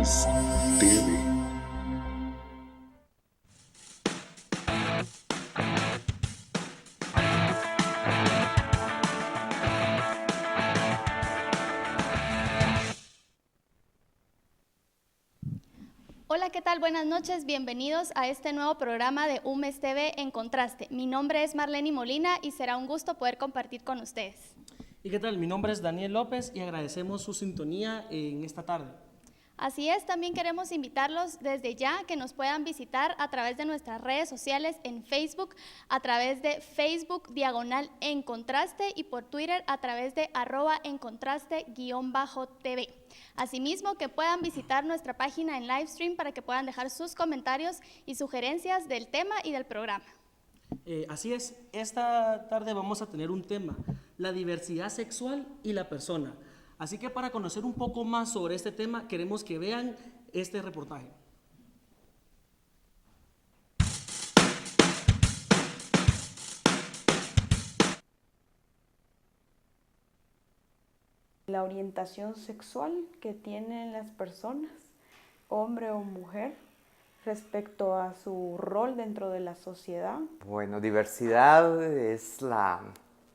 Controles TV. Hola, ¿qué tal? Buenas noches, bienvenidos a este nuevo programa de UMES TV en Contraste. Mi nombre es Marlene Molina y será un gusto poder compartir con ustedes. ¿Y qué tal? Mi nombre es Daniel López y agradecemos su sintonía en esta tarde. Así es, también queremos invitarlos desde ya que nos puedan visitar a través de nuestras redes sociales en Facebook, a través de Facebook /En Contraste y por Twitter a través de @encontraste_TV. Asimismo, que puedan visitar nuestra página en Livestream para que puedan dejar sus comentarios y sugerencias del tema y del programa. Así es, esta tarde vamos a tener un tema, la diversidad sexual y la persona. Así que para conocer un poco más sobre este tema, queremos que vean este reportaje. La orientación sexual que tienen las personas, hombre o mujer, respecto a su rol dentro de la sociedad. Bueno, diversidad es la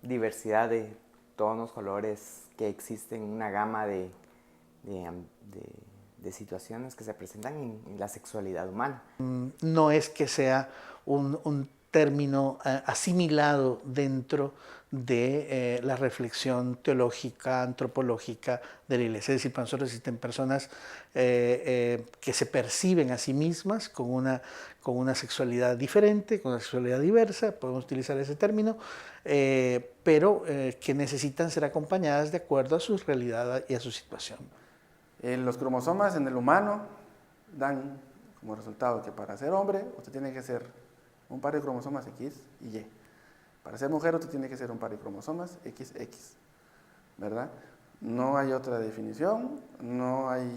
diversidad de tonos los colores que existen, una gama de situaciones que se presentan en la sexualidad humana. No es que sea un término asimilado dentro de la reflexión teológica, antropológica de la Iglesia. Es decir, para nosotros existen personas que se perciben a sí mismas con una sexualidad diferente, con una sexualidad diversa, podemos utilizar ese término, pero que necesitan ser acompañadas de acuerdo a su realidad y a su situación. Los cromosomas en el humano dan como resultado que para ser hombre usted tiene que ser un par de cromosomas X y Y. Para ser mujer usted tiene que ser un par de cromosomas XX, ¿verdad? No hay otra definición, no hay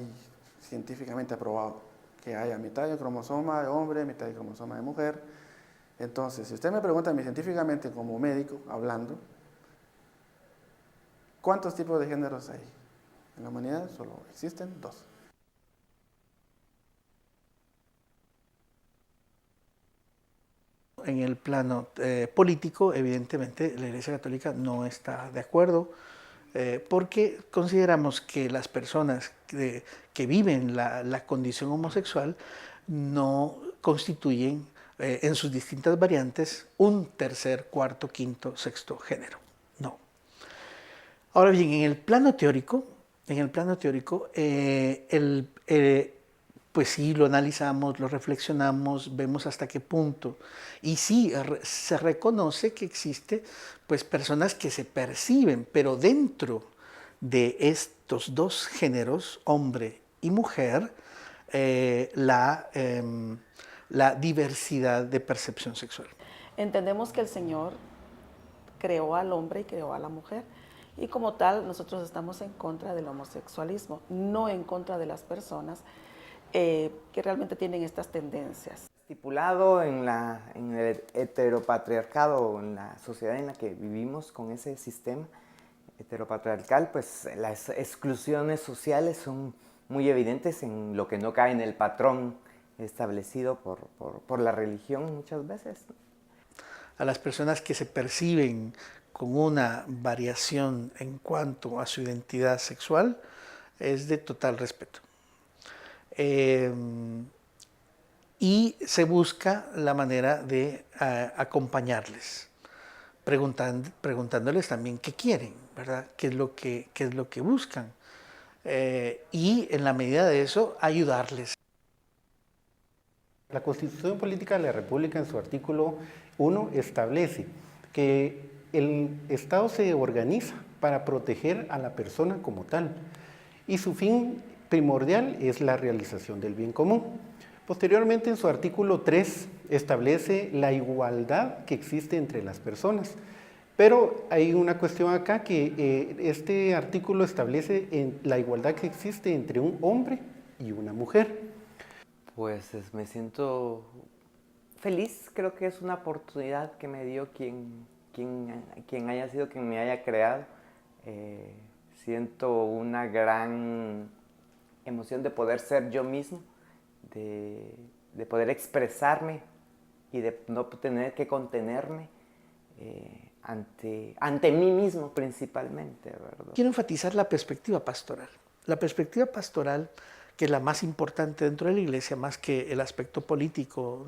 científicamente aprobado que haya mitad de cromosoma de hombre, mitad de cromosoma de mujer. Entonces, si usted me pregunta a mí científicamente como médico, hablando, ¿cuántos tipos de géneros hay? En la humanidad solo existen 2. En el plano político, evidentemente, la Iglesia Católica no está de acuerdo porque consideramos que las personas que viven la condición homosexual no constituyen en sus distintas variantes un tercer, cuarto, quinto, sexto género. No. Ahora bien, en el plano teórico, pues sí, lo analizamos, lo reflexionamos, vemos hasta qué punto. Y sí, se reconoce que existe pues, personas que se perciben, pero dentro de estos dos géneros, hombre y mujer, la diversidad de percepción sexual. Entendemos que el Señor creó al hombre y creó a la mujer. Y como tal, nosotros estamos en contra del homosexualismo, no en contra de las personas que realmente tienen estas tendencias. Estipulado en el heteropatriarcado, en la sociedad en la que vivimos con ese sistema heteropatriarcal, pues las exclusiones sociales son muy evidentes en lo que no cae en el patrón establecido por la religión muchas veces. A las personas que se perciben con una variación en cuanto a su identidad sexual es de total respeto. Y se busca la manera de acompañarles, preguntándoles también qué quieren, ¿verdad? ¿Qué es lo que buscan? Y en la medida de eso, ayudarles. La Constitución Política de la República en su artículo 1 establece que el Estado se organiza para proteger a la persona como tal y su fin primordial es la realización del bien común. Posteriormente, en su artículo 3 establece la igualdad que existe entre las personas. Pero hay una cuestión acá que este artículo establece la igualdad que existe entre un hombre y una mujer. Pues me siento feliz, creo que es una oportunidad que me dio quien haya sido quien me haya creado. Siento una gran emoción de poder ser yo mismo, de poder expresarme y de no tener que contenerme ante mí mismo principalmente, ¿verdad? Quiero enfatizar la perspectiva pastoral. La perspectiva pastoral, que es la más importante dentro de la iglesia, más que el aspecto político,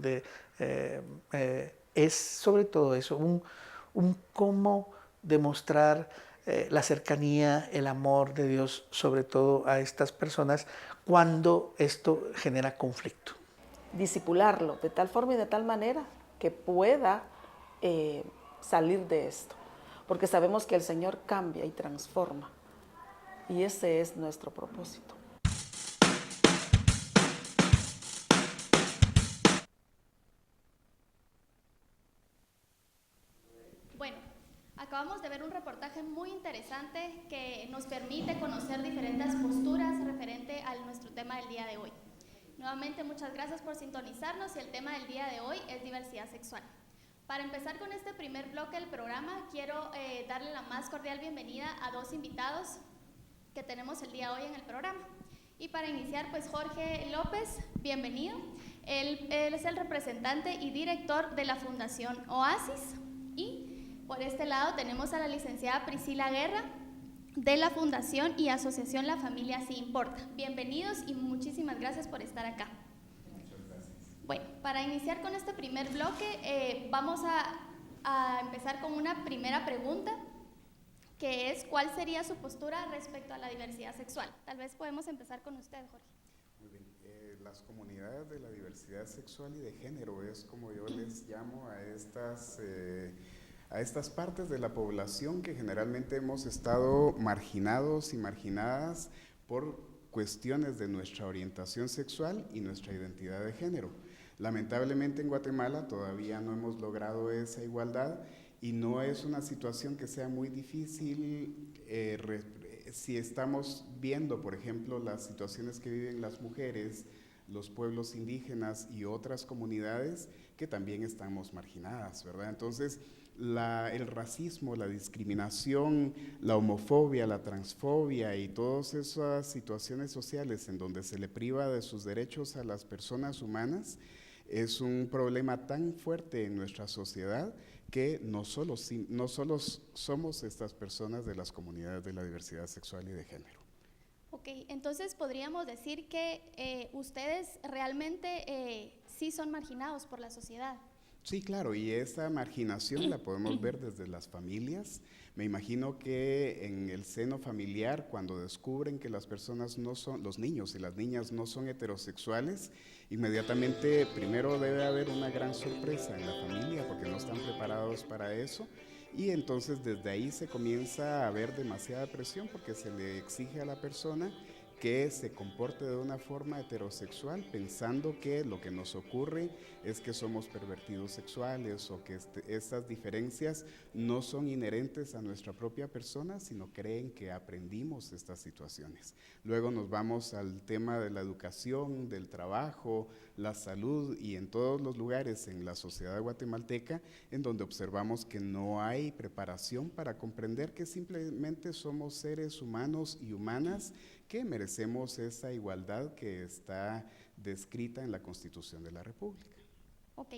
es sobre todo eso, un cómo demostrar la cercanía, el amor de Dios, sobre todo a estas personas, cuando esto genera conflicto. Discipularlo de tal forma y de tal manera que pueda salir de esto, porque sabemos que el Señor cambia y transforma, y ese es nuestro propósito. Bueno, acabamos de ver un reportaje muy interesante que nos permite conocer diferentes posturas referente a nuestro tema del día de hoy. Nuevamente, muchas gracias por sintonizarnos y el tema del día de hoy es diversidad sexual. Para empezar con este primer bloque del programa, quiero darle la más cordial bienvenida a dos invitados que tenemos el día de hoy en el programa. Y para iniciar, pues Jorge López, bienvenido. Él es el representante y director de la Fundación Oasis. Y por este lado tenemos a la licenciada Priscila Guerra, de la Fundación y Asociación La Familia Sí Importa. Bienvenidos y muchísimas gracias por estar acá. Muchas gracias. Bueno, para iniciar con este primer bloque, vamos a empezar con una primera pregunta, que es ¿cuál sería su postura respecto a la diversidad sexual? Tal vez podemos empezar con usted, Jorge. Muy bien. Las comunidades de la diversidad sexual y de género es como yo les llamo a estas partes de la población que generalmente hemos estado marginados y marginadas por cuestiones de nuestra orientación sexual y nuestra identidad de género. Lamentablemente en Guatemala todavía no hemos logrado esa igualdad y no es una situación que sea muy difícil si estamos viendo, por ejemplo, las situaciones que viven las mujeres, los pueblos indígenas y otras comunidades que también estamos marginadas, ¿verdad? Entonces, el racismo, la discriminación, la homofobia, la transfobia y todas esas situaciones sociales en donde se le priva de sus derechos a las personas humanas es un problema tan fuerte en nuestra sociedad que no solo somos estas personas de las comunidades de la diversidad sexual y de género. Ok, entonces podríamos decir que ustedes realmente sí son marginados por la sociedad. Sí, claro, y esa marginación la podemos ver desde las familias. Me imagino que en el seno familiar, cuando descubren que las personas no son, los niños y las niñas no son heterosexuales, inmediatamente primero debe haber una gran sorpresa en la familia porque no están preparados para eso. Y entonces desde ahí se comienza a haber demasiada presión porque se le exige a la persona que se comporte de una forma heterosexual pensando que lo que nos ocurre es que somos pervertidos sexuales o que estas diferencias no son inherentes a nuestra propia persona, sino creen que aprendimos estas situaciones. Luego nos vamos al tema de la educación, del trabajo, la salud y en todos los lugares en la sociedad guatemalteca en donde observamos que no hay preparación para comprender que simplemente somos seres humanos y humanas que merecemos esa igualdad que está descrita en la Constitución de la República. Ok,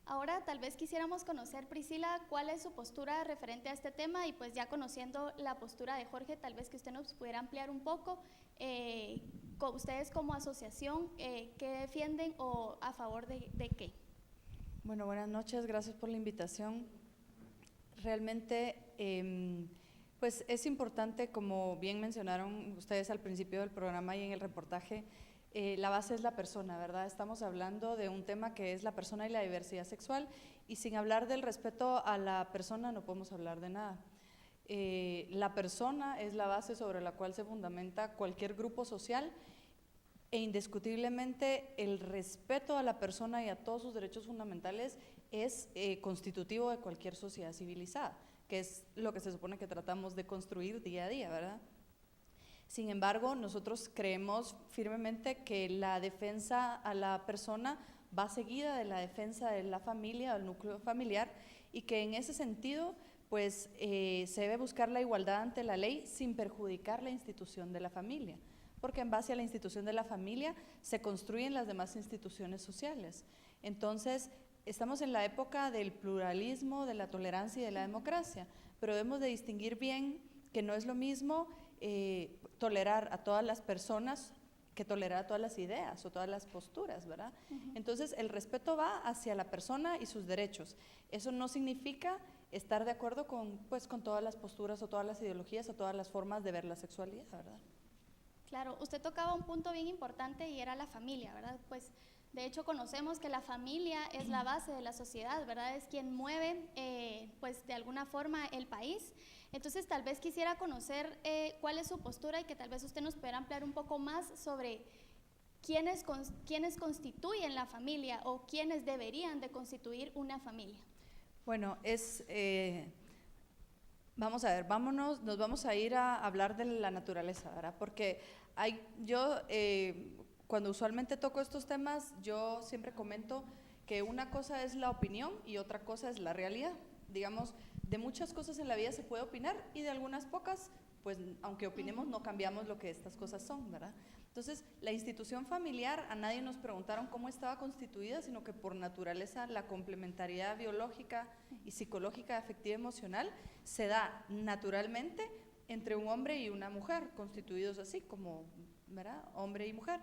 ahora tal vez quisiéramos conocer, Priscila, cuál es su postura referente a este tema y pues ya conociendo la postura de Jorge, tal vez que usted nos pudiera ampliar un poco, ustedes como asociación, ¿qué defienden o a favor de qué? Bueno, buenas noches, gracias por la invitación. Realmente, pues es importante, como bien mencionaron ustedes al principio del programa y en el reportaje, la base es la persona, ¿verdad? Estamos hablando de un tema que es la persona y la diversidad sexual y sin hablar del respeto a la persona no podemos hablar de nada. La persona es la base sobre la cual se fundamenta cualquier grupo social e indiscutiblemente el respeto a la persona y a todos sus derechos fundamentales es constitutivo de cualquier sociedad civilizada, que es lo que se supone que tratamos de construir día a día, ¿verdad? Sin embargo, nosotros creemos firmemente que la defensa a la persona va seguida de la defensa de la familia, del núcleo familiar, y que en ese sentido, pues, se debe buscar la igualdad ante la ley sin perjudicar la institución de la familia, porque en base a la institución de la familia se construyen las demás instituciones sociales. Entonces, estamos en la época del pluralismo, de la tolerancia y de la democracia, pero debemos de distinguir bien que no es lo mismo tolerar a todas las personas que tolerar a todas las ideas o todas las posturas, ¿verdad? Entonces, el respeto va hacia la persona y sus derechos. Eso no significa estar de acuerdo con todas las posturas o todas las ideologías o todas las formas de ver la sexualidad, ¿verdad? Claro, usted tocaba un punto bien importante y era la familia, ¿verdad? Pues de hecho conocemos que la familia es la base de la sociedad, ¿verdad? Es quien mueve, pues de alguna forma, el país. Entonces tal vez quisiera conocer cuál es su postura y que tal vez usted nos pudiera ampliar un poco más sobre quiénes constituyen la familia o quiénes deberían de constituir una familia. Bueno, vamos a ver, nos vamos a ir a hablar de la naturaleza, ¿verdad? Porque cuando usualmente toco estos temas, yo siempre comento que una cosa es la opinión y otra cosa es la realidad. Digamos, de muchas cosas en la vida se puede opinar y de algunas pocas, pues aunque opinemos no cambiamos lo que estas cosas son, ¿verdad? Entonces, la institución familiar, a nadie nos preguntaron cómo estaba constituida, sino que por naturaleza la complementariedad biológica y psicológica, afectiva y emocional se da naturalmente entre un hombre y una mujer, constituidos así como, ¿verdad? Hombre y mujer.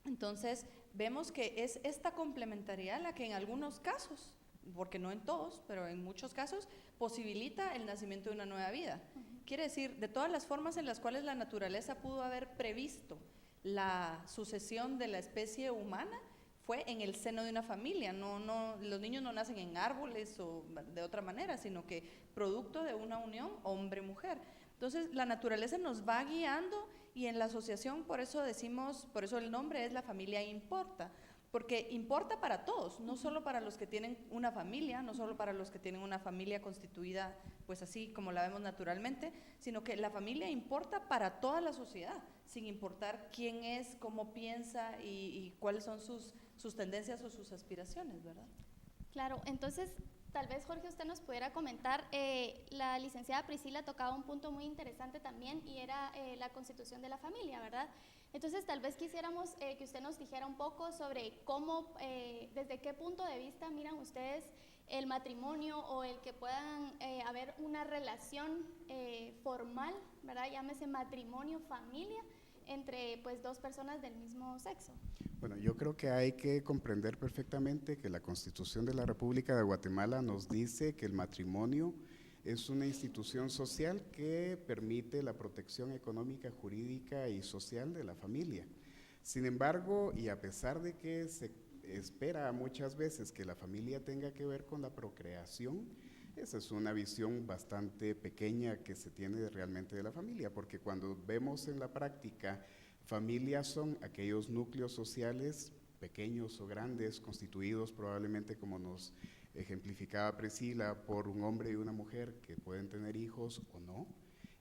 Entonces, vemos que es esta complementariedad la que en algunos casos, porque no en todos, pero en muchos casos, posibilita el nacimiento de una nueva vida. Quiere decir, de todas las formas en las cuales la naturaleza pudo haber previsto la sucesión de la especie humana, fue en el seno de una familia. Los niños no nacen en árboles o de otra manera, sino que producto de una unión hombre-mujer. Entonces, la naturaleza nos va guiando y en la asociación, por eso el nombre es La Familia Importa, porque importa para todos, no solo para los que tienen una familia, no solo para los que tienen una familia constituida pues así como la vemos naturalmente, sino que la familia importa para toda la sociedad, sin importar quién es, cómo piensa y cuáles son sus tendencias o sus aspiraciones, ¿verdad? Claro, entonces tal vez Jorge usted nos pudiera comentar, la licenciada Priscila tocaba un punto muy interesante también y era la constitución de la familia, ¿verdad? Entonces tal vez quisiéramos que usted nos dijera un poco sobre cómo, desde qué punto de vista miran ustedes el matrimonio o el que puedan haber una relación formal, ¿verdad? Llámese matrimonio, familia, entre pues dos personas del mismo sexo. Bueno, yo creo que hay que comprender perfectamente que la Constitución de la República de Guatemala nos dice que el matrimonio es una institución social que permite la protección económica, jurídica y social de la familia. Sin embargo, y a pesar de que se espera muchas veces que la familia tenga que ver con la procreación, esa es una visión bastante pequeña que se tiene realmente de la familia, porque cuando vemos en la práctica, familias son aquellos núcleos sociales, pequeños o grandes, constituidos probablemente, como nos ejemplificaba Priscila, por un hombre y una mujer que pueden tener hijos o no,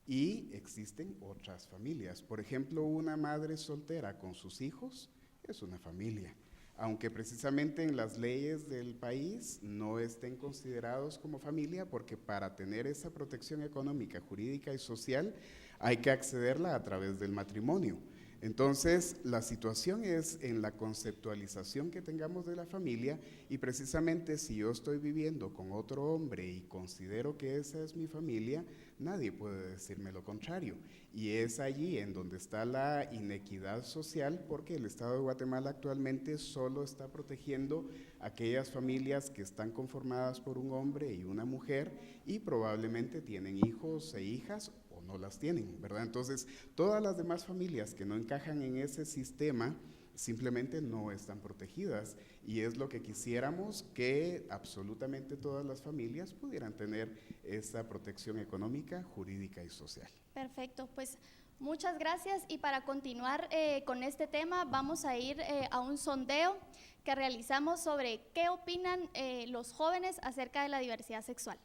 y existen otras familias. Por ejemplo, una madre soltera con sus hijos es una familia, aunque precisamente en las leyes del país no estén considerados como familia, porque para tener esa protección económica, jurídica y social hay que accederla a través del matrimonio. Entonces, la situación es en la conceptualización que tengamos de la familia, y precisamente si yo estoy viviendo con otro hombre y considero que esa es mi familia, nadie puede decirme lo contrario. Y es allí en donde está la inequidad social, porque el Estado de Guatemala actualmente solo está protegiendo aquellas familias que están conformadas por un hombre y una mujer y probablemente tienen hijos e hijas o no las tienen, ¿verdad? Entonces, todas las demás familias que no encajan en ese sistema simplemente no están protegidas, y es lo que quisiéramos, que absolutamente todas las familias pudieran tener esa protección económica, jurídica y social. Perfecto, pues muchas gracias, y para continuar con este tema vamos a ir a un sondeo que realizamos sobre qué opinan los jóvenes acerca de la diversidad sexual.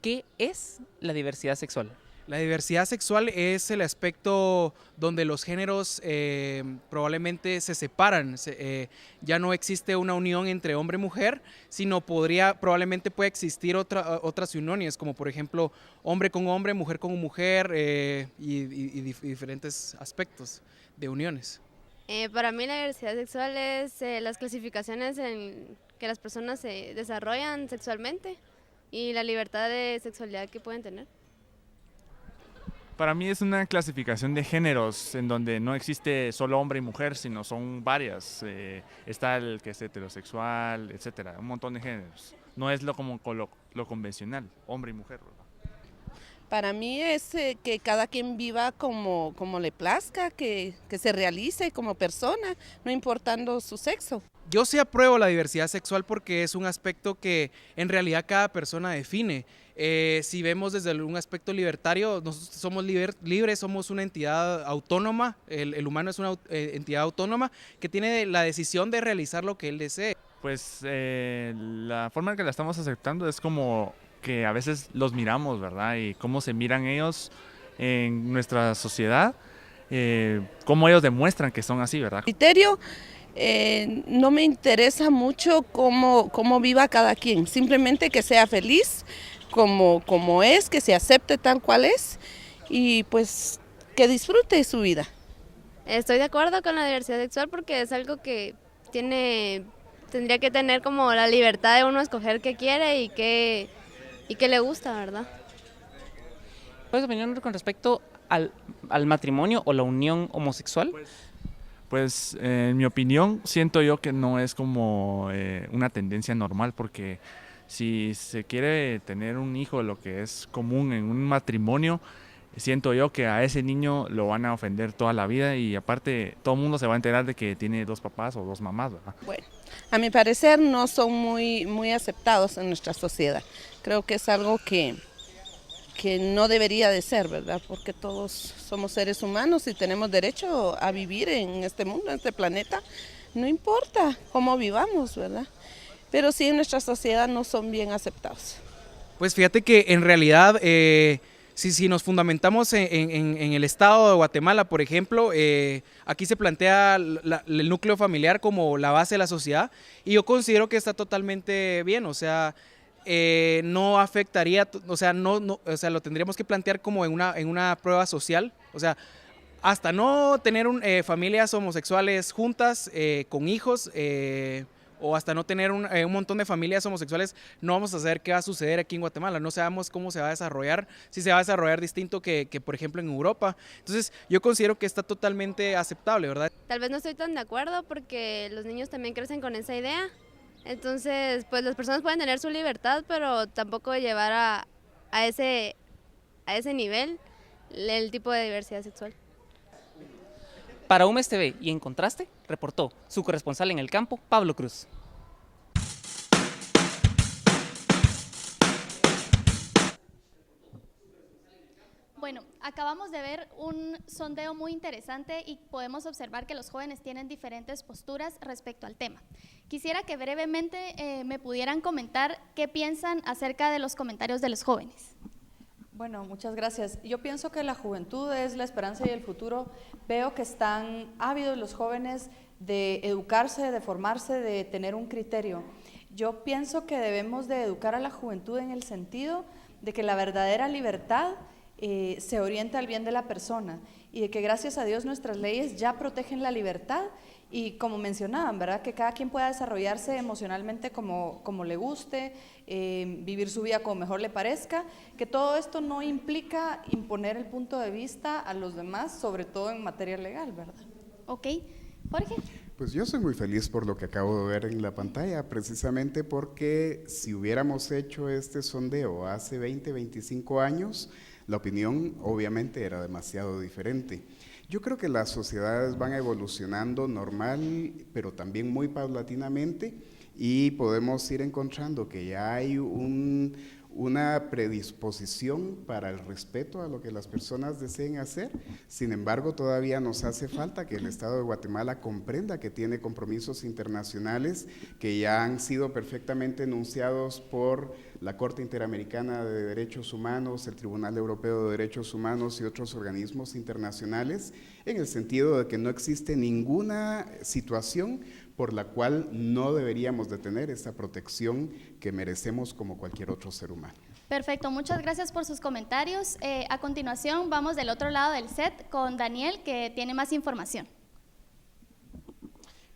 ¿Qué es la diversidad sexual? La diversidad sexual es el aspecto donde los géneros probablemente se separan, ya no existe una unión entre hombre y mujer, sino probablemente puede existir otras uniones, como por ejemplo hombre con hombre, mujer con mujer y diferentes aspectos de uniones. Para mí la diversidad sexual es las clasificaciones en que las personas se desarrollan sexualmente y la libertad de sexualidad que pueden tener. Para mí es una clasificación de géneros en donde no existe solo hombre y mujer, sino son varias. Está el que es heterosexual, etcétera, un montón de géneros. No es lo convencional, hombre y mujer, ¿verdad? Para mí es que cada quien viva como le plazca, que se realice como persona, no importando su sexo. Yo sí apruebo la diversidad sexual porque es un aspecto que en realidad cada persona define. Si vemos desde un aspecto libertario, nosotros somos libres, somos una entidad autónoma, el humano es una entidad autónoma que tiene la decisión de realizar lo que él desee. Pues la forma en que la estamos aceptando es como que a veces los miramos, ¿verdad? Y cómo se miran ellos en nuestra sociedad, cómo ellos demuestran que son así, ¿verdad? Criterio, no me interesa mucho cómo viva cada quien, simplemente que sea feliz como es, que se acepte tal cual es y pues que disfrute su vida. Estoy de acuerdo con la diversidad sexual porque es algo que tendría que tener como la libertad de uno escoger qué quiere y qué le gusta, ¿verdad? ¿Puedes opinar con respecto al matrimonio o la unión homosexual? Pues en mi opinión siento yo que no es como una tendencia normal, porque si se quiere tener un hijo, lo que es común en un matrimonio, siento yo que a ese niño lo van a ofender toda la vida y aparte todo el mundo se va a enterar de que tiene dos papás o dos mamás, ¿verdad? Bueno, a mi parecer no son muy aceptados en nuestra sociedad. Creo que es algo que no debería de ser, ¿verdad? Porque todos somos seres humanos y tenemos derecho a vivir en este mundo, en este planeta. No importa cómo vivamos, ¿verdad? Pero sí en nuestra sociedad no son bien aceptados. Pues fíjate que en realidad, si nos fundamentamos en el estado de Guatemala, por ejemplo, aquí se plantea el núcleo familiar como la base de la sociedad y yo considero que está totalmente bien, o sea, no afectaría, o sea, lo tendríamos que plantear como en una prueba social, o sea, hasta no tener familias homosexuales juntas con hijos, o hasta no tener un montón de familias homosexuales, no vamos a saber qué va a suceder aquí en Guatemala, no sabemos cómo se va a desarrollar, si se va a desarrollar distinto que por ejemplo en Europa. Entonces yo considero que está totalmente aceptable, ¿verdad? Tal vez no estoy tan de acuerdo porque los niños también crecen con esa idea, entonces pues las personas pueden tener su libertad, pero tampoco llevar a ese nivel el tipo de diversidad sexual. Para UMES TV y en Contraste, reportó su corresponsal en el campo, Pablo Cruz. Bueno, acabamos de ver un sondeo muy interesante y podemos observar que los jóvenes tienen diferentes posturas respecto al tema. Quisiera que brevemente me pudieran comentar qué piensan acerca de los comentarios de los jóvenes. Bueno, muchas gracias. Yo pienso que la juventud es la esperanza y el futuro. Veo que están ávidos los jóvenes de educarse, de formarse, de tener un criterio. Yo pienso que debemos de educar a la juventud en el sentido de que la verdadera libertad se orienta al bien de la persona y de que gracias a Dios nuestras leyes ya protegen la libertad y como mencionaban, ¿verdad? Que cada quien pueda desarrollarse emocionalmente como le guste, vivir su vida como mejor le parezca, que todo esto no implica imponer el punto de vista a los demás, sobre todo en materia legal, ¿verdad? Ok, Jorge. Pues yo soy muy feliz por lo que acabo de ver en la pantalla, precisamente porque si hubiéramos hecho este sondeo hace 20, 25 años, la opinión obviamente era demasiado diferente. Yo creo que las sociedades van evolucionando normal, pero también muy paulatinamente, y podemos ir encontrando que ya hay un una predisposición para el respeto a lo que las personas deseen hacer. Sin embargo, todavía nos hace falta que el Estado de Guatemala comprenda que tiene compromisos internacionales que ya han sido perfectamente enunciados por la Corte Interamericana de Derechos Humanos, el Tribunal Europeo de Derechos Humanos y otros organismos internacionales, en el sentido de que no existe ninguna situación por la cual no deberíamos de tener esa protección que merecemos como cualquier otro ser humano. Perfecto, muchas gracias por sus comentarios. A continuación vamos del otro lado del set con Daniel, que tiene más información.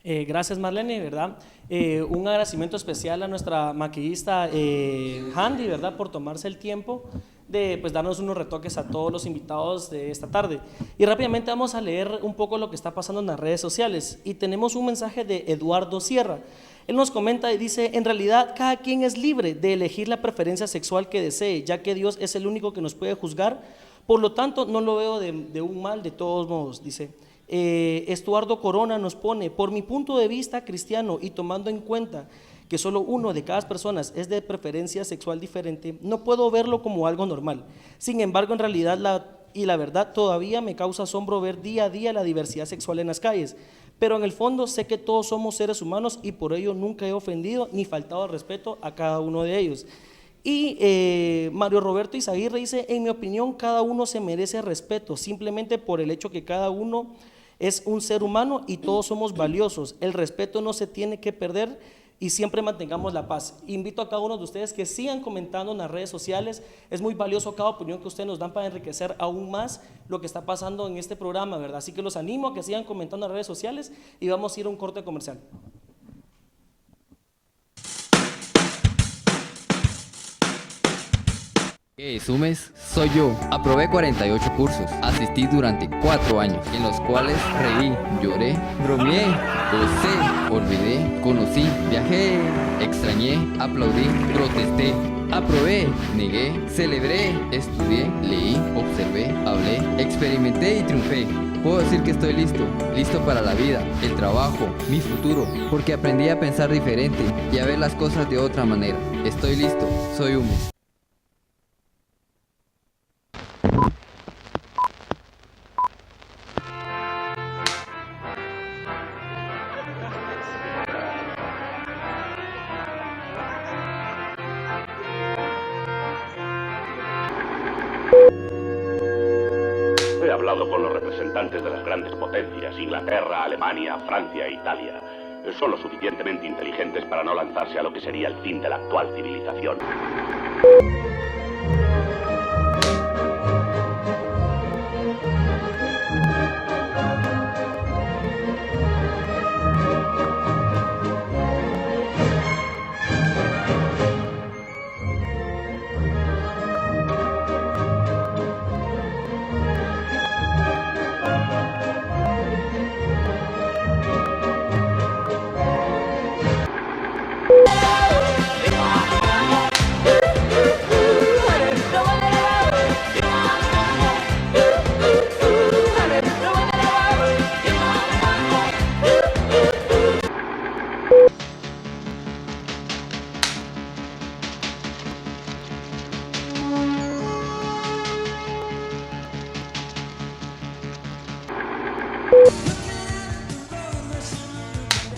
Gracias, Marlene, ¿verdad? Un agradecimiento especial a nuestra maquillista Handy, ¿verdad? Por tomarse el tiempo de pues, darnos unos retoques a todos los invitados de esta tarde. Y rápidamente vamos a leer un poco lo que está pasando en las redes sociales. Y tenemos un mensaje de Eduardo Sierra. Él nos comenta y dice: en realidad cada quien es libre de elegir la preferencia sexual que desee, ya que Dios es el único que nos puede juzgar. Por lo tanto, no lo veo de un mal de todos modos, dice. Estuardo Corona nos pone: por mi punto de vista cristiano y tomando en cuenta que solo uno de cada persona es de preferencia sexual diferente, no puedo verlo como algo normal. Sin embargo, en realidad la verdad todavía me causa asombro ver día a día la diversidad sexual en las calles, pero en el fondo sé que todos somos seres humanos y por ello nunca he ofendido ni faltado al respeto a cada uno de ellos. Y Mario Roberto Izaguirre dice: en mi opinión cada uno se merece respeto simplemente por el hecho que cada uno es un ser humano y todos somos valiosos. El respeto no se tiene que perder y siempre mantengamos la paz. Invito a cada uno de ustedes que sigan comentando en las redes sociales. Es muy valioso cada opinión que ustedes nos dan para enriquecer aún más lo que está pasando en este programa, ¿verdad? Así que los animo a que sigan comentando en las redes sociales y vamos a ir a un corte comercial. Sumes, soy yo. Aprobé 48 cursos, asistí durante 4 años, en los cuales reí, lloré, bromeé, gocé, olvidé, conocí, viajé, extrañé, aplaudí, protesté, aprobé, negué, celebré, estudié, leí, observé, hablé, experimenté y triunfé. Puedo decir que estoy listo para la vida, el trabajo, mi futuro, porque aprendí a pensar diferente y a ver las cosas de otra manera. Estoy listo, soy Humes. He hablado con los representantes de las grandes potencias, Inglaterra, Alemania, Francia e Italia. Son lo suficientemente inteligentes para no lanzarse a lo que sería el fin de la actual civilización.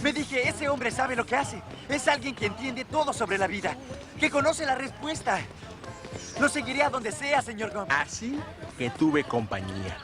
Me dije, ese hombre sabe lo que hace. Es alguien que entiende todo sobre la vida, que conoce la respuesta. Lo seguiré a donde sea, señor Gómez. Así que tuve compañía.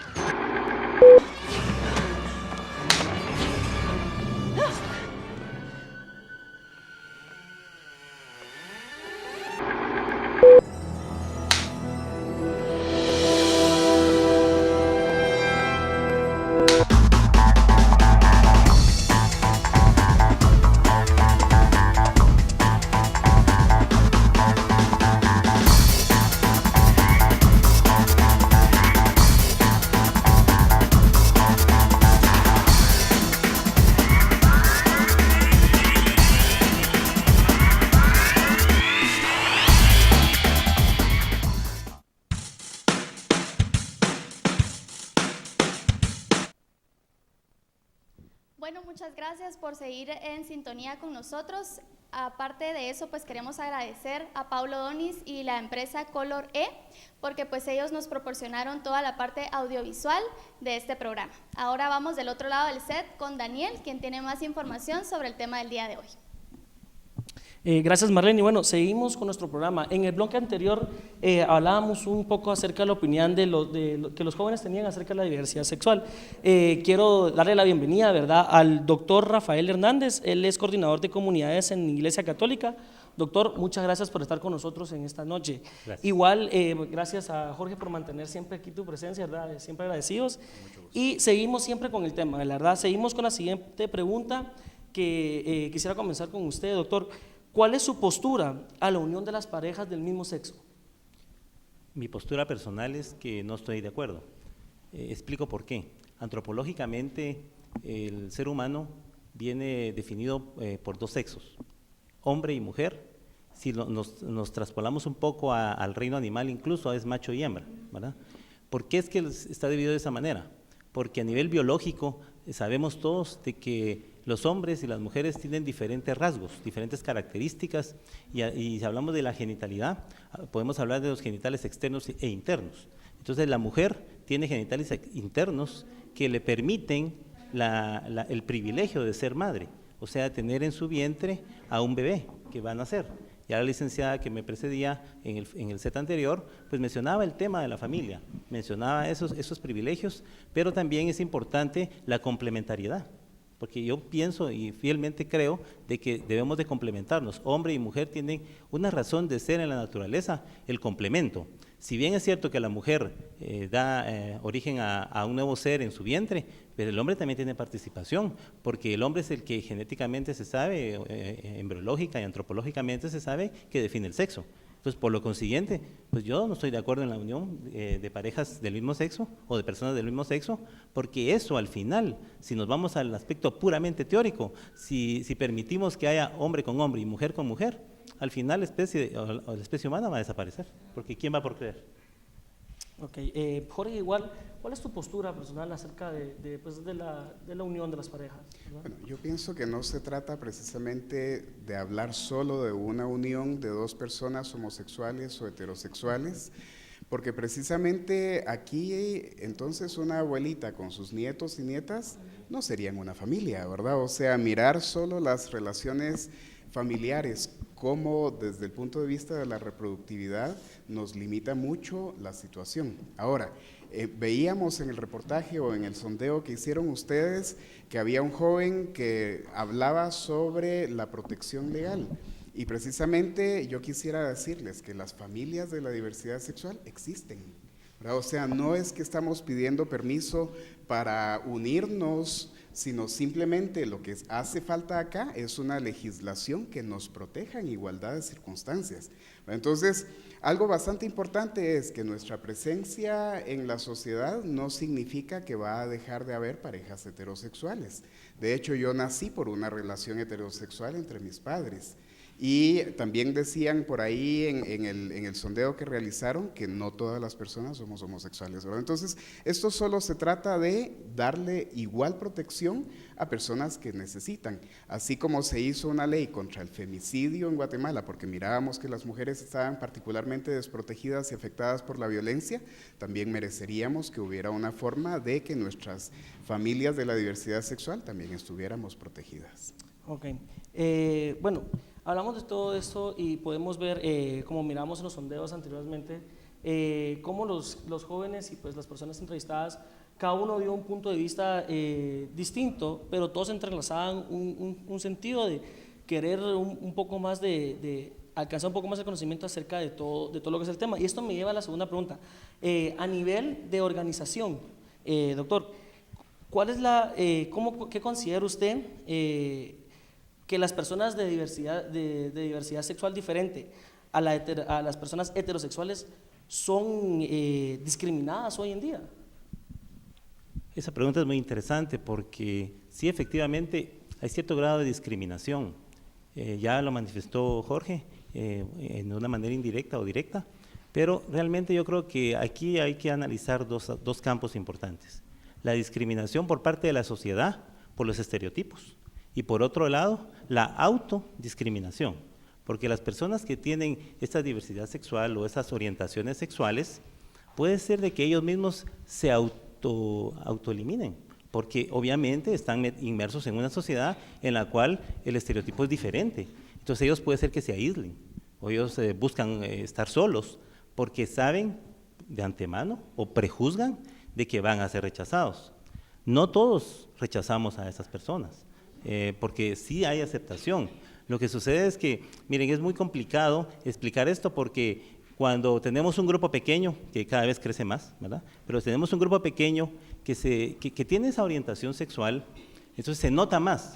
gracias por seguir en sintonía con nosotros. Aparte de eso, pues queremos agradecer a Paulo Donis y la empresa Color E, porque pues ellos nos proporcionaron toda la parte audiovisual de este programa. Ahora vamos del otro lado del set con Daniel, quien tiene más información sobre el tema del día de hoy. Gracias, Marlene. Y bueno, seguimos con nuestro programa. En el bloque anterior hablábamos un poco acerca de la opinión de lo que los jóvenes tenían acerca de la diversidad sexual. Quiero darle la bienvenida, ¿verdad?, al doctor Rafael Hernández. Él es coordinador de comunidades en Iglesia Católica. Doctor, muchas gracias por estar con nosotros en esta noche. Gracias. Igual, gracias a Jorge por mantener siempre aquí tu presencia, ¿verdad? Siempre agradecidos. Y seguimos siempre con el tema, la verdad. Seguimos con la siguiente pregunta que quisiera comenzar con usted, doctor. ¿Cuál es su postura a la unión de las parejas del mismo sexo? Mi postura personal es que no estoy de acuerdo. Explico por qué. Antropológicamente, el ser humano viene definido por dos sexos, hombre y mujer. Si nos traspolamos un poco al reino animal, incluso es macho y hembra, ¿verdad? ¿Por qué es que está dividido de esa manera? Porque a nivel biológico sabemos todos de que los hombres y las mujeres tienen diferentes rasgos, diferentes características, y si hablamos de la genitalidad, podemos hablar de los genitales externos e internos. Entonces la mujer tiene genitales internos que le permiten el privilegio de ser madre, o sea, tener en su vientre a un bebé que va a nacer. Ya la licenciada que me precedía en el set anterior, pues mencionaba el tema de la familia, mencionaba esos privilegios, pero también es importante la complementariedad. Porque yo pienso y fielmente creo de que debemos de complementarnos. Hombre y mujer tienen una razón de ser en la naturaleza, el complemento. Si bien es cierto que la mujer da origen a un nuevo ser en su vientre, pero el hombre también tiene participación, porque el hombre es el que genéticamente se sabe, embriológica y antropológicamente se sabe que define el sexo. Entonces, por lo consiguiente, pues yo no estoy de acuerdo en la unión de parejas del mismo sexo o de personas del mismo sexo, porque eso al final, si nos vamos al aspecto puramente teórico, si permitimos que haya hombre con hombre y mujer con mujer, al final la especie humana va a desaparecer, porque ¿quién va por creer? Ok, Jorge, igual, ¿cuál es tu postura personal acerca de la unión de las parejas? Bueno, yo pienso que no se trata precisamente de hablar solo de una unión de dos personas homosexuales o heterosexuales, porque precisamente aquí entonces una abuelita con sus nietos y nietas no serían una familia, ¿verdad? O sea, mirar solo las relaciones familiares como desde el punto de vista de la reproductividad nos limita mucho la situación. Ahora, veíamos en el reportaje o en el sondeo que hicieron ustedes que había un joven que hablaba sobre la protección legal. Y precisamente yo quisiera decirles que las familias de la diversidad sexual existen, ¿verdad? O sea, no es que estamos pidiendo permiso para unirnos, sino simplemente lo que hace falta acá es una legislación que nos proteja en igualdad de circunstancias. Entonces, algo bastante importante es que nuestra presencia en la sociedad no significa que va a dejar de haber parejas heterosexuales. De hecho, yo nací por una relación heterosexual entre mis padres. Y también decían por ahí en el sondeo que realizaron que no todas las personas somos homosexuales, ¿verdad? Entonces, esto solo se trata de darle igual protección a personas que necesitan. Así como se hizo una ley contra el femicidio en Guatemala, porque mirábamos que las mujeres estaban particularmente desprotegidas y afectadas por la violencia, también mereceríamos que hubiera una forma de que nuestras familias de la diversidad sexual también estuviéramos protegidas. Ok, bueno, hablamos de todo esto y podemos ver, como miramos en los sondeos anteriormente, cómo los jóvenes y pues las personas entrevistadas, cada uno dio un punto de vista distinto, pero todos entrelazaban un sentido de querer un poco más de alcanzar un poco más de conocimiento acerca de todo lo que es el tema. Y esto me lleva a la segunda pregunta. A nivel de organización, doctor, ¿cuál es qué considera usted que las personas de diversidad sexual diferente a las personas heterosexuales son discriminadas hoy en día? Esa pregunta es muy interesante porque sí, efectivamente, hay cierto grado de discriminación. Ya lo manifestó Jorge en una manera indirecta o directa, pero realmente yo creo que aquí hay que analizar dos campos importantes. La discriminación por parte de la sociedad por los estereotipos Y por otro lado, la autodiscriminación, porque las personas que tienen esta diversidad sexual o esas orientaciones sexuales, puede ser de que ellos mismos se autoeliminen, porque obviamente están inmersos en una sociedad en la cual el estereotipo es diferente. Entonces ellos puede ser que se aíslen, o ellos buscan estar solos, porque saben de antemano o prejuzgan de que van a ser rechazados. No todos rechazamos a esas personas, porque sí hay aceptación. Lo que sucede es que, miren, es muy complicado explicar esto porque cuando tenemos un grupo pequeño, que cada vez crece más, ¿verdad? Pero tenemos un grupo pequeño que tiene esa orientación sexual, entonces se nota más.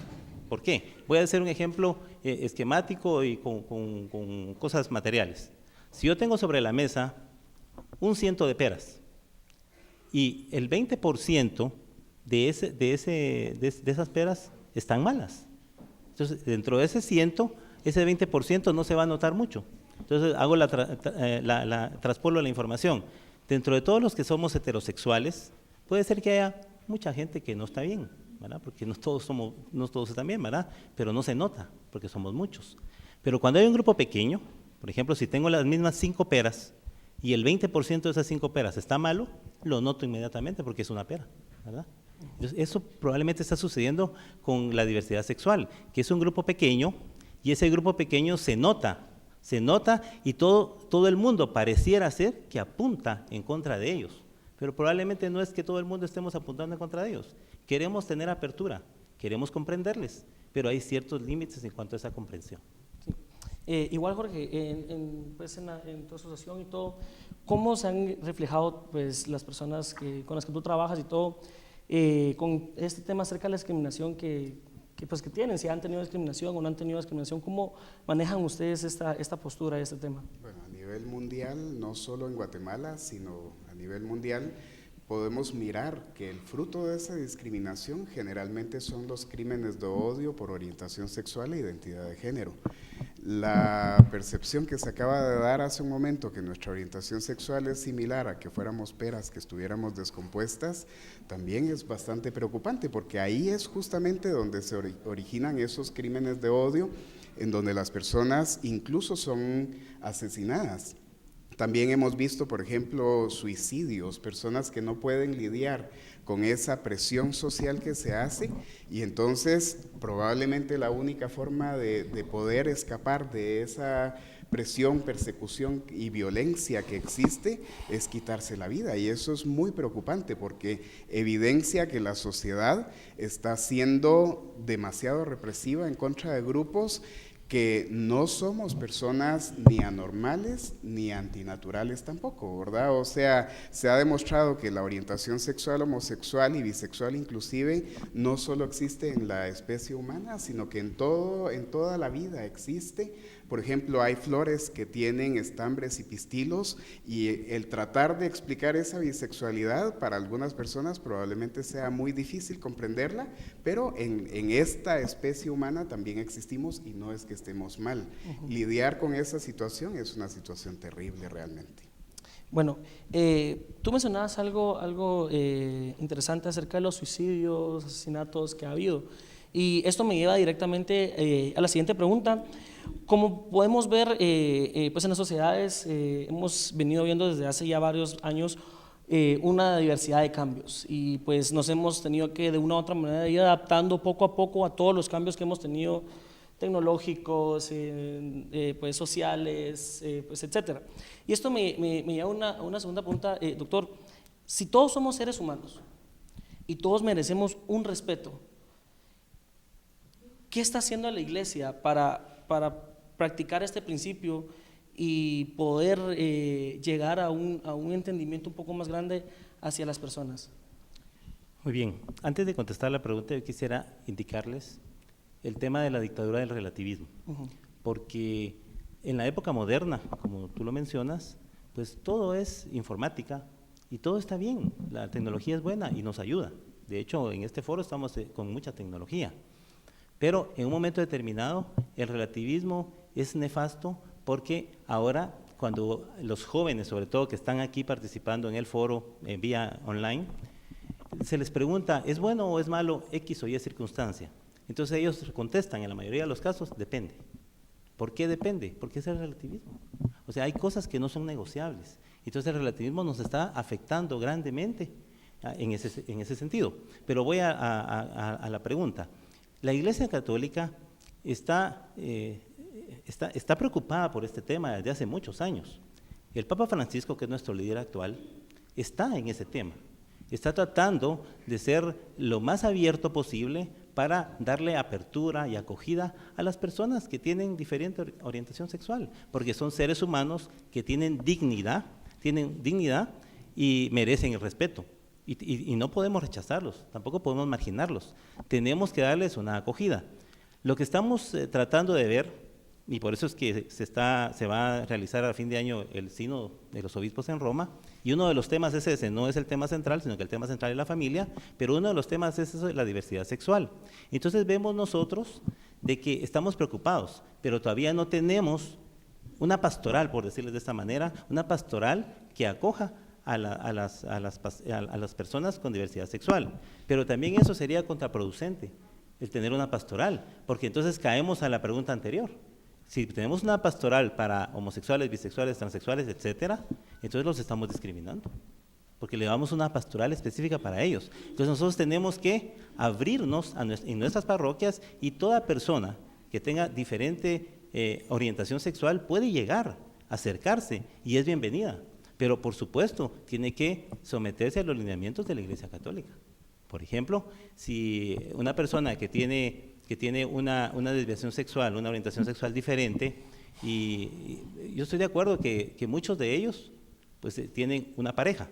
¿Por qué? Voy a hacer un ejemplo esquemático y con cosas materiales. Si yo tengo sobre la mesa un 100 de peras y el 20% de esas peras están malas, entonces dentro de ese 100, ese 20% no se va a notar mucho. Entonces hago traspolo la información. Dentro de todos los que somos heterosexuales, puede ser que haya mucha gente que no está bien, ¿verdad? Porque no todos están bien, ¿verdad? Pero no se nota, porque somos muchos. Pero cuando hay un grupo pequeño, por ejemplo, si tengo las mismas 5 peras y el 20% de esas 5 peras está malo, lo noto inmediatamente porque es una pera, ¿verdad? Entonces, eso probablemente está sucediendo con la diversidad sexual, que es un grupo pequeño y ese grupo pequeño se nota y todo el mundo pareciera ser que apunta en contra de ellos, pero probablemente no es que todo el mundo estemos apuntando en contra de ellos. Queremos tener apertura, queremos comprenderles, pero hay ciertos límites en cuanto a esa comprensión. Sí. Igual, Jorge, en tu asociación y todo, ¿cómo se han reflejado pues, las personas con las que tú trabajas y todo, con este tema acerca de la discriminación que tienen, si han tenido discriminación o no han tenido discriminación? ¿Cómo manejan ustedes esta postura, este tema? Bueno, a nivel mundial, no solo en Guatemala, sino a nivel mundial, podemos mirar que el fruto de esa discriminación generalmente son los crímenes de odio por orientación sexual e identidad de género. La percepción que se acaba de dar hace un momento, que nuestra orientación sexual es similar a que fuéramos peras, que estuviéramos descompuestas, también es bastante preocupante, porque ahí es justamente donde se originan esos crímenes de odio, en donde las personas incluso son asesinadas. También hemos visto, por ejemplo, suicidios, personas que no pueden lidiar con esa presión social que se hace, y entonces probablemente la única forma de poder escapar de esa presión, persecución y violencia que existe es quitarse la vida, y eso es muy preocupante porque evidencia que la sociedad está siendo demasiado represiva en contra de grupos que no somos personas ni anormales ni antinaturales tampoco, ¿verdad? O sea, se ha demostrado que la orientación sexual homosexual y bisexual inclusive no solo existe en la especie humana, sino que en toda la vida existe. Por ejemplo, hay flores que tienen estambres y pistilos, y el tratar de explicar esa bisexualidad para algunas personas probablemente sea muy difícil comprenderla, pero en esta especie humana también existimos y no es que estemos mal. Lidiar con esa situación es una situación terrible realmente. Bueno, tú mencionabas algo interesante acerca de los suicidios, asesinatos que ha habido, y esto me lleva directamente a la siguiente pregunta. Como podemos ver, pues en las sociedades hemos venido viendo desde hace ya varios años una diversidad de cambios, y pues nos hemos tenido que de una u otra manera ir adaptando poco a poco a todos los cambios que hemos tenido, tecnológicos, pues sociales, pues etcétera. Y esto me lleva a una segunda pregunta, doctor. Si todos somos seres humanos y todos merecemos un respeto, ¿qué está haciendo la Iglesia para practicar este principio y poder llegar a un entendimiento un poco más grande hacia las personas? Muy bien, antes de contestar la pregunta, yo quisiera indicarles el tema de la dictadura del relativismo, porque en la época moderna, como tú lo mencionas, pues todo es informática y todo está bien, la tecnología es buena y nos ayuda. De hecho, en este foro estamos con mucha tecnología. Pero en un momento determinado el relativismo es nefasto, porque ahora cuando los jóvenes, sobre todo que están aquí participando en el foro en vía online, se les pregunta, ¿es bueno o es malo X o Y circunstancia? Entonces ellos contestan en la mayoría de los casos, depende. ¿Por qué depende? Porque es el relativismo. O sea, hay cosas que no son negociables. Entonces el relativismo nos está afectando grandemente en ese sentido. Pero voy a la pregunta. La Iglesia Católica está preocupada por este tema desde hace muchos años. El Papa Francisco, que es nuestro líder actual, está en ese tema. Está tratando de ser lo más abierto posible para darle apertura y acogida a las personas que tienen diferente orientación sexual, porque son seres humanos que tienen dignidad y merecen el respeto. Y no podemos rechazarlos, tampoco podemos marginarlos. Tenemos que darles una acogida. Lo que estamos tratando de ver, y por eso es que se va a realizar a fin de año el Sínodo de los Obispos en Roma, y uno de los temas es ese, no es el tema central, sino que el tema central es la familia, pero uno de los temas es eso de la diversidad sexual. Entonces vemos nosotros de que estamos preocupados, pero todavía no tenemos una pastoral, por decirles de esta manera, una pastoral que acoja a las personas con diversidad sexual. Pero también eso sería contraproducente, el tener una pastoral, porque entonces caemos a la pregunta anterior. Si tenemos una pastoral para homosexuales, bisexuales, transexuales, etcétera, entonces los estamos discriminando, porque le damos una pastoral específica para ellos. Entonces nosotros tenemos que abrirnos en nuestras parroquias, y toda persona que tenga diferente orientación sexual puede llegar, acercarse, y es bienvenida. Pero por supuesto tiene que someterse a los lineamientos de la Iglesia Católica. Por ejemplo, si una persona que tiene una desviación sexual, una orientación sexual diferente, y yo estoy de acuerdo que muchos de ellos pues tienen una pareja,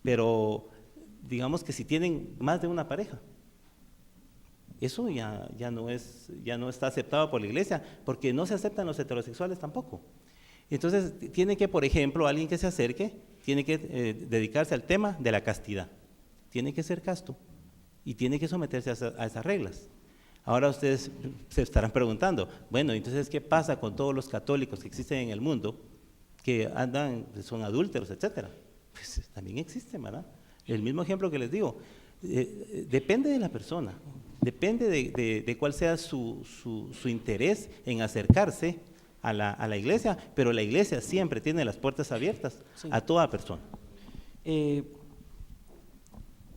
pero digamos que si tienen más de una pareja, eso ya no está aceptado por la Iglesia, porque no se aceptan los heterosexuales tampoco. Entonces tiene que, por ejemplo, alguien que se acerque, tiene que dedicarse al tema de la castidad, tiene que ser casto y tiene que someterse a esas reglas. Ahora ustedes se estarán preguntando, bueno, entonces, ¿qué pasa con todos los católicos que existen en el mundo, que son adúlteros, etcétera? Pues también existen, ¿verdad? El mismo ejemplo que les digo, depende de la persona, depende de cuál sea su interés en acercarse a la iglesia, pero la iglesia siempre tiene las puertas abiertas a toda persona.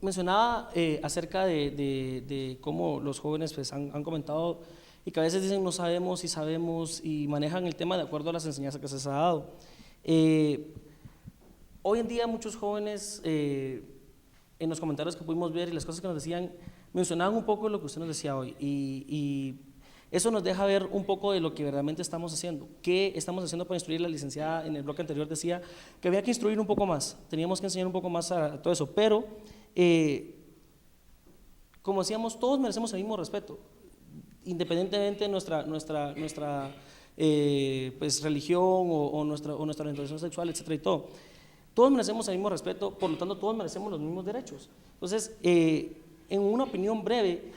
Mencionaba acerca de cómo los jóvenes pues, han comentado y que a veces dicen no sabemos y sabemos y manejan el tema de acuerdo a las enseñanzas que se les ha dado. Hoy en día muchos jóvenes, en los comentarios que pudimos ver y las cosas que nos decían, mencionaban un poco de lo que usted nos decía hoy, y eso nos deja ver un poco de lo que verdaderamente estamos haciendo. ¿Qué estamos haciendo para instruir? La licenciada en el bloque anterior decía que había que instruir un poco más, teníamos que enseñar un poco más a todo eso, pero como decíamos, todos merecemos el mismo respeto, independientemente de nuestra pues, religión o nuestra orientación sexual, etcétera, y todo. Todos merecemos el mismo respeto, por lo tanto todos merecemos los mismos derechos. Entonces, en una opinión breve,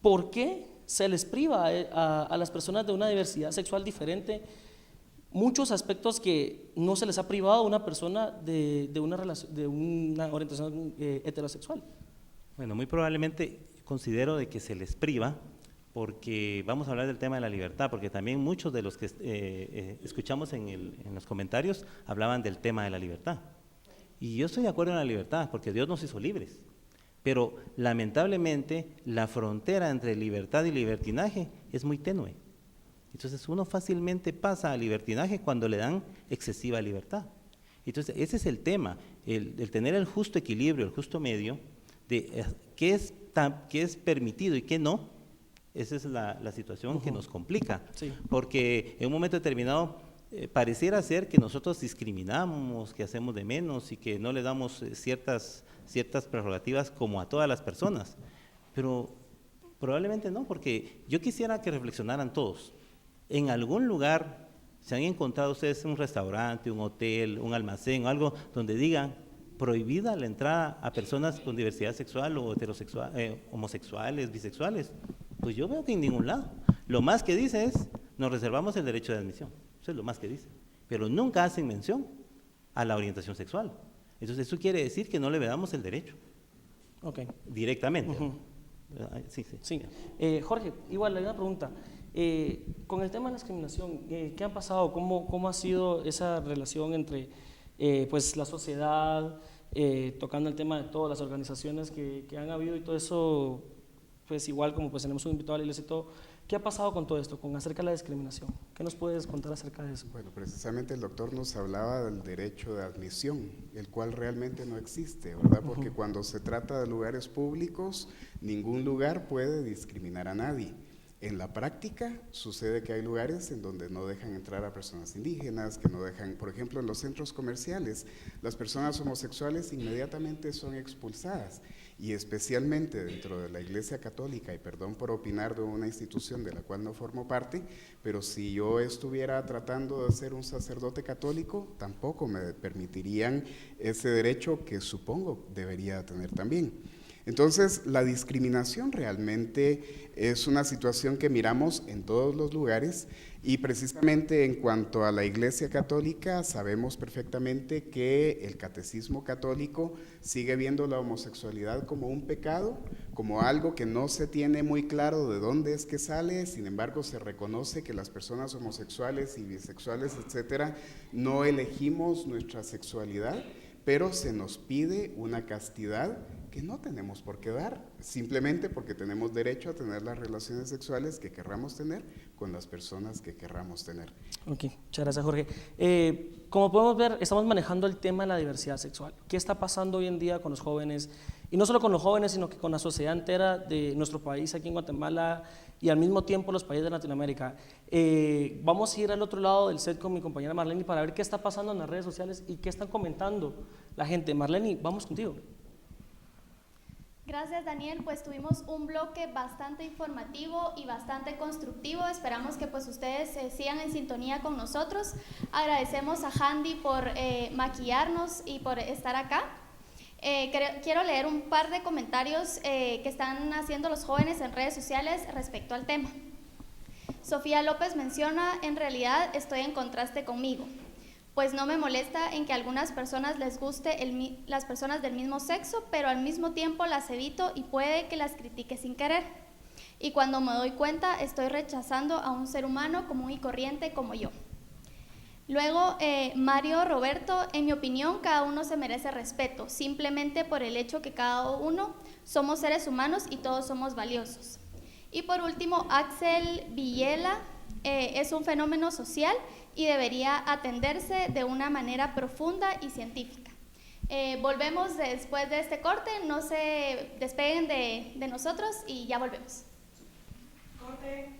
¿por qué se les priva a las personas de una diversidad sexual diferente muchos aspectos que no se les ha privado a una persona de una orientación heterosexual? Bueno, muy probablemente considero de que se les priva porque vamos a hablar del tema de la libertad, porque también muchos de los que escuchamos en los comentarios hablaban del tema de la libertad. Y yo estoy de acuerdo en la libertad, porque Dios nos hizo libres. Pero lamentablemente la frontera entre libertad y libertinaje es muy tenue. Entonces uno fácilmente pasa al libertinaje cuando le dan excesiva libertad. Entonces ese es el tema, el tener el justo equilibrio, el justo medio de qué es permitido y qué no. Esa es la situación que nos complica, porque en un momento determinado pareciera ser que nosotros discriminamos, que hacemos de menos y que no le damos ciertas prerrogativas como a todas las personas, pero probablemente no, porque yo quisiera que reflexionaran todos. En algún lugar se han encontrado ustedes un restaurante, un hotel, un almacén, algo donde digan prohibida la entrada a personas con diversidad sexual o heterosexual, homosexuales, bisexuales. Pues yo veo que en ningún lado. Lo más que dice es, nos reservamos el derecho de admisión. Eso es lo más que dice. Pero nunca hacen mención a la orientación sexual. Entonces eso quiere decir que no le damos el derecho. Directamente. Sí, sí. Sí. Jorge, igual, hay una pregunta. Con el tema de la discriminación, ¿qué ha pasado? ¿Cómo ha sido esa relación entre pues, la sociedad, tocando el tema de todas las organizaciones que han habido y todo eso? Pues igual como pues tenemos un invitado a la iglesia y todo, ¿qué ha pasado con todo esto, acerca de la discriminación? ¿Qué nos puedes contar acerca de eso? Bueno, precisamente el doctor nos hablaba del derecho de admisión, el cual realmente no existe, ¿verdad? Porque cuando se trata de lugares públicos, ningún lugar puede discriminar a nadie. En la práctica sucede que hay lugares en donde no dejan entrar a personas indígenas, que no dejan, por ejemplo, en los centros comerciales, las personas homosexuales inmediatamente son expulsadas. Y especialmente dentro de la Iglesia Católica, y perdón por opinar de una institución de la cual no formo parte, pero si yo estuviera tratando de ser un sacerdote católico, tampoco me permitirían ese derecho que supongo debería tener también. Entonces, la discriminación realmente es una situación que miramos en todos los lugares y precisamente en cuanto a la Iglesia Católica sabemos perfectamente que el Catecismo Católico sigue viendo la homosexualidad como un pecado, como algo que no se tiene muy claro de dónde es que sale, sin embargo se reconoce que las personas homosexuales y bisexuales, etcétera, no elegimos nuestra sexualidad, pero se nos pide una castidad que no tenemos por qué dar, simplemente porque tenemos derecho a tener las relaciones sexuales que querramos tener con las personas que querramos tener. Ok, muchas gracias, Jorge. Como podemos ver, estamos manejando el tema de la diversidad sexual. ¿Qué está pasando hoy en día con los jóvenes? Y no solo con los jóvenes, sino que con la sociedad entera de nuestro país, aquí en Guatemala, y al mismo tiempo los países de Latinoamérica. Vamos a ir al otro lado del set con mi compañera Marlene para ver qué está pasando en las redes sociales y qué están comentando la gente. Marlene, vamos contigo. Gracias, Daniel. Pues tuvimos un bloque bastante informativo y bastante constructivo. Esperamos que pues ustedes sigan en sintonía con nosotros. Agradecemos a Handy por maquillarnos y por estar acá. Quiero leer un par de comentarios que están haciendo los jóvenes en redes sociales respecto al tema. Sofía López menciona: en realidad estoy en contraste conmigo, pues no me molesta en que a algunas personas les guste las personas del mismo sexo, pero al mismo tiempo las evito y puede que las critique sin querer. Y cuando me doy cuenta, estoy rechazando a un ser humano común y corriente como yo. Luego, Mario Roberto: en mi opinión, cada uno se merece respeto, simplemente por el hecho que cada uno somos seres humanos y todos somos valiosos. Y por último, Axel Villela: es un fenómeno social y debería atenderse de una manera profunda y científica. Volvemos después de este corte, no se despeguen de nosotros y ya volvemos. Corte.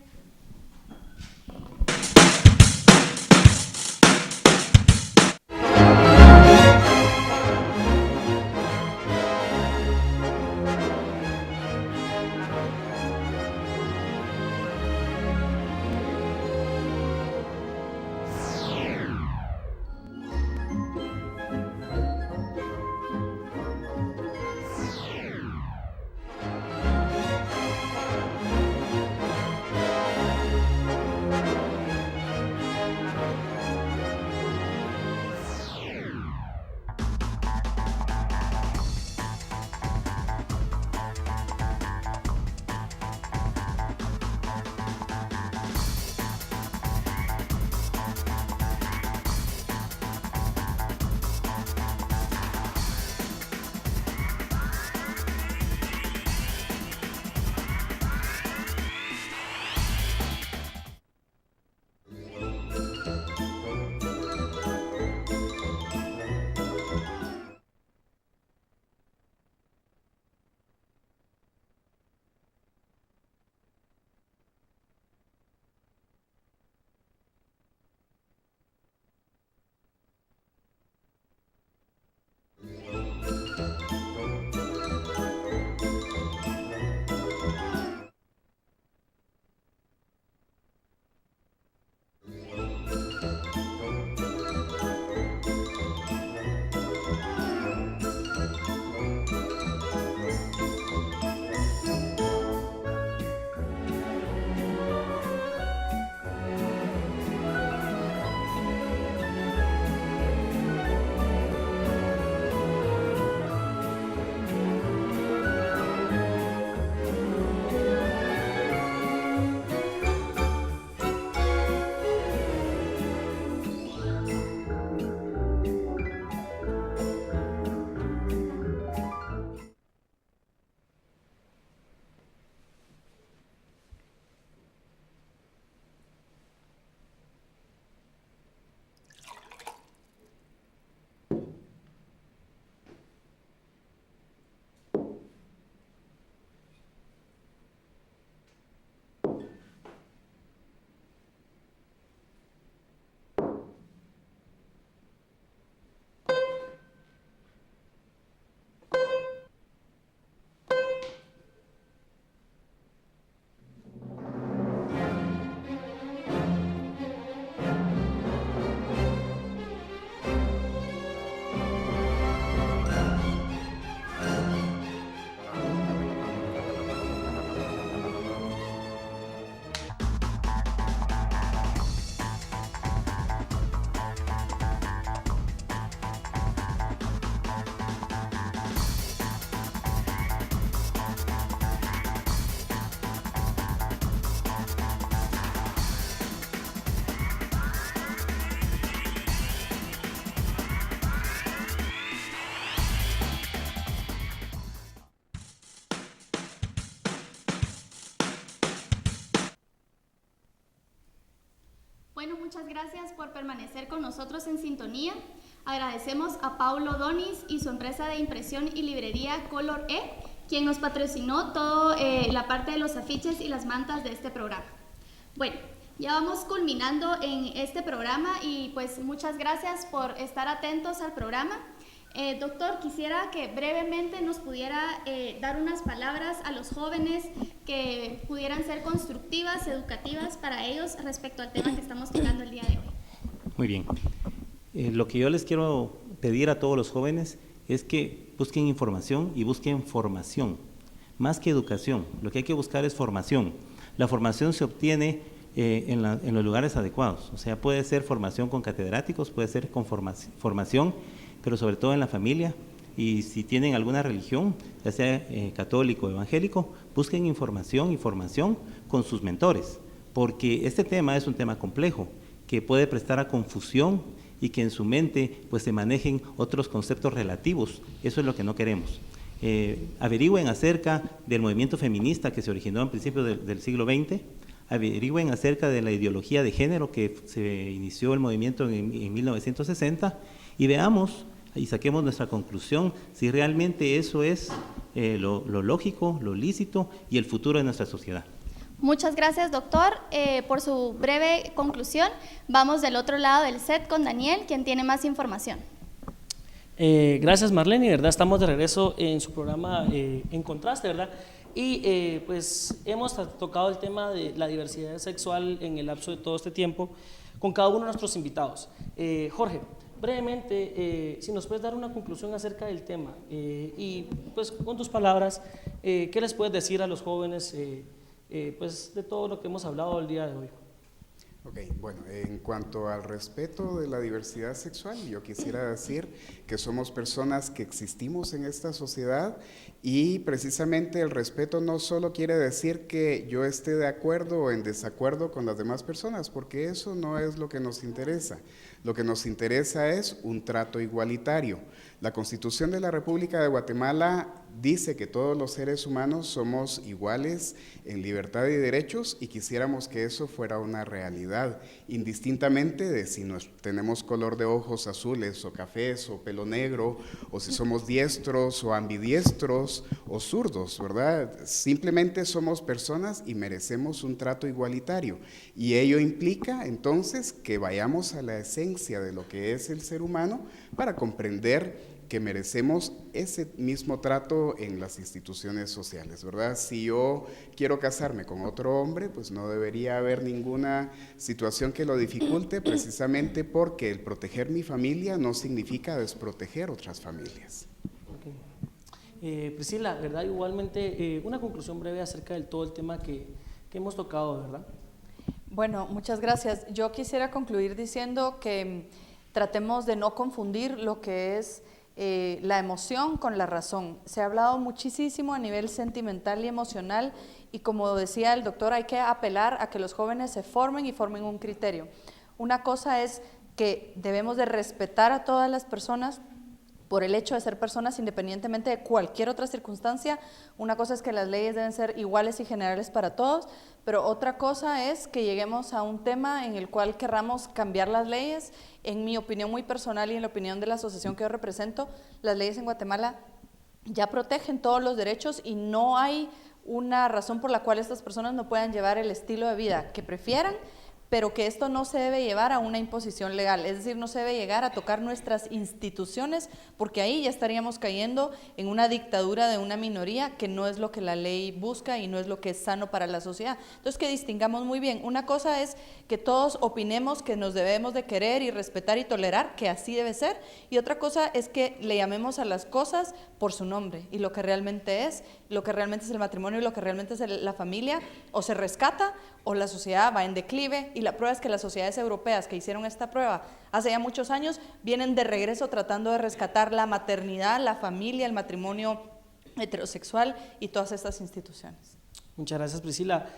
Bueno, muchas gracias por permanecer con nosotros en sintonía. Agradecemos a Paulo Donis y su empresa de impresión y librería Color E, quien nos patrocinó toda la parte de los afiches y las mantas de este programa. Bueno, ya vamos culminando en este programa y pues muchas gracias por estar atentos al programa. Doctor, quisiera que brevemente nos pudiera dar unas palabras a los jóvenes que pudieran ser constructivas, educativas para ellos respecto al tema que estamos tocando el día de hoy. Muy bien. Lo que yo les quiero pedir a todos los jóvenes es que busquen información y busquen formación, más que educación. Lo que hay que buscar es formación. La formación se obtiene en los lugares adecuados, o sea, puede ser formación con catedráticos, puede ser con formación, pero sobre todo en la familia, y si tienen alguna religión, ya sea católico o evangélico, busquen información y formación con sus mentores, porque este tema es un tema complejo, que puede prestar a confusión y que en su mente pues se manejen otros conceptos relativos. Eso es lo que no queremos. Averigüen acerca del movimiento feminista que se originó en principios del siglo XX, averigüen acerca de la ideología de género que se inició el movimiento en 1960 y veamos y saquemos nuestra conclusión si realmente eso es lo lógico, lo lícito y el futuro de nuestra sociedad. Muchas gracias, doctor, por su breve conclusión. Vamos del otro lado del set con Daniel, quien tiene más información. Gracias, Marlene, ¿verdad? Estamos de regreso en su programa En Contraste, ¿verdad? Y pues hemos tocado el tema de la diversidad sexual en el lapso de todo este tiempo con cada uno de nuestros invitados. Jorge, brevemente, si nos puedes dar una conclusión acerca del tema y pues con tus palabras, ¿qué les puedes decir a los jóvenes pues de todo lo que hemos hablado el día de hoy? Ok, bueno, en cuanto al respeto de la diversidad sexual, yo quisiera decir que somos personas que existimos en esta sociedad y precisamente el respeto no solo quiere decir que yo esté de acuerdo o en desacuerdo con las demás personas, porque eso no es lo que nos interesa. Lo que nos interesa es un trato igualitario. La Constitución de la República de Guatemala dice que todos los seres humanos somos iguales en libertad y derechos y quisiéramos que eso fuera una realidad, indistintamente de si tenemos color de ojos azules o cafés o pelo negro, o si somos diestros o ambidiestros o zurdos, ¿verdad? Simplemente somos personas y merecemos un trato igualitario. Y ello implica entonces que vayamos a la esencia de lo que es el ser humano para comprender que merecemos ese mismo trato en las instituciones sociales, ¿verdad? Si yo quiero casarme con otro hombre, pues no debería haber ninguna situación que lo dificulte, precisamente porque el proteger mi familia no significa desproteger otras familias. Okay. Priscila, ¿verdad? Igualmente, una conclusión breve acerca del todo el tema que hemos tocado, ¿verdad? Bueno, muchas gracias. Yo quisiera concluir diciendo que tratemos de no confundir lo que es la emoción con la razón. Se ha hablado muchísimo a nivel sentimental y emocional y como decía el doctor, hay que apelar a que los jóvenes se formen y formen un criterio. Una cosa es que debemos de respetar a todas las personas por el hecho de ser personas independientemente de cualquier otra circunstancia. Una cosa es que las leyes deben ser iguales y generales para todos, pero otra cosa es que lleguemos a un tema en el cual querramos cambiar las leyes. En mi opinión muy personal y en la opinión de la asociación que yo represento, las leyes en Guatemala ya protegen todos los derechos y no hay una razón por la cual estas personas no puedan llevar el estilo de vida que prefieran, pero que esto no se debe llevar a una imposición legal, es decir, no se debe llegar a tocar nuestras instituciones, porque ahí ya estaríamos cayendo en una dictadura de una minoría que no es lo que la ley busca y no es lo que es sano para la sociedad. Entonces, que distingamos muy bien. Una cosa es que todos opinemos que nos debemos de querer y respetar y tolerar, que así debe ser, y otra cosa es que le llamemos a las cosas por su nombre, y lo que realmente es el matrimonio y lo que realmente es la familia, o se rescata o la sociedad va en declive, y la prueba es que las sociedades europeas que hicieron esta prueba hace ya muchos años vienen de regreso tratando de rescatar la maternidad, la familia, el matrimonio heterosexual y todas estas instituciones. Muchas gracias, Priscila.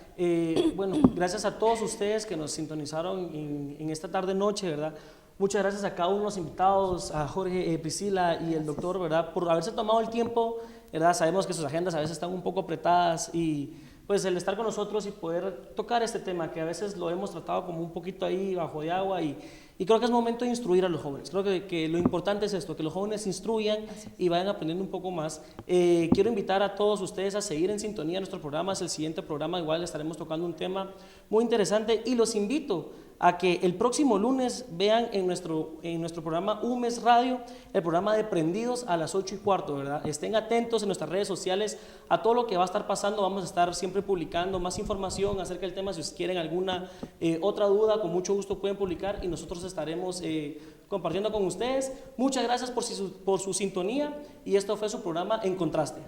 Bueno, gracias a todos ustedes que nos sintonizaron en esta tarde-noche, ¿verdad? Muchas gracias a cada uno de los invitados, a Jorge, Priscila y el doctor, ¿verdad? Por haberse tomado el tiempo, ¿verdad? Sabemos que sus agendas a veces están un poco apretadas y pues el estar con nosotros y poder tocar este tema que a veces lo hemos tratado como un poquito ahí bajo de agua y creo que es momento de instruir a los jóvenes. Creo que lo importante es esto, que los jóvenes se instruyan y vayan aprendiendo un poco más. Quiero invitar a todos ustedes a seguir en sintonía de nuestros programas. El siguiente programa igual estaremos tocando un tema muy interesante y los invito a que el próximo lunes vean en nuestro programa UMES Radio, el programa de Prendidos a las 8:15, ¿verdad? Estén atentos en nuestras redes sociales a todo lo que va a estar pasando. Vamos a estar siempre publicando más información acerca del tema. Si ustedes quieren alguna otra duda, con mucho gusto pueden publicar y nosotros estaremos compartiendo con ustedes. Muchas gracias por su sintonía y esto fue su programa En Contraste.